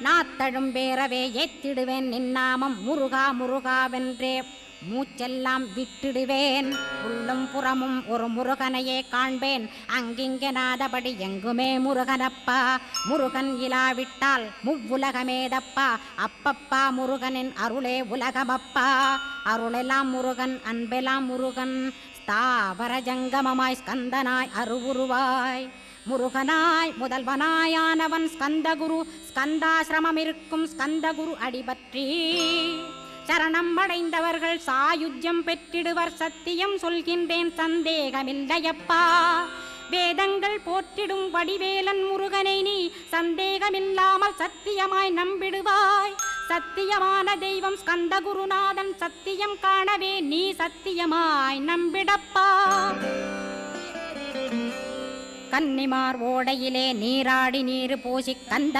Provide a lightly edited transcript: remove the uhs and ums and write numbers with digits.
நாத்தழும் பேரவே ஏத்திடுவேன் நின்னாமம் முருகா முருகாவென்றே மூச்செல்லாம் விட்டிடுவேன். உள்ளும் புறமும் ஒரு முருகனையே காண்பேன். அங்கிங்கெனாதபடி எங்குமே முருகனப்பா. முருகன் இலாவிட்டால் முவ்வுலகமேதப்பா. அப்பப்பா முருகனின் அருளே உலகமப்பா. அருளெல்லாம் முருகன் அன்பெல்லாம் முருகன். ஸ்தாவர ஜங்கமமாய் ஸ்கந்தனாய் அருவுருவாய் முருகனாய் முதல்வனாயானவன் ஸ்கந்தகுரு. ஸ்கந்தாசிரமம் இருக்கும் ஸ்கந்தகுரு அடிபற்றி சரணம் அடைந்தவர்கள் சாயுஜ்யம் பெற்றிடுவர். சத்தியம் சொல்கின்றேன் சந்தேகமில்லையப்பா. வேதங்கள் போற்றிடும் வடிவேலன் முருகனை நீ சந்தேகமில்லாமல் சத்தியமாய் நம்பிடுவாய். சத்தியமான தெய்வம் ஸ்கந்தகுருநாதன். சத்தியம் காணவே நீ சத்தியமாய் நம்பிடப்பா. கன்னிமார் ஓடையிலே நீராடி நீர் பூசி கந்த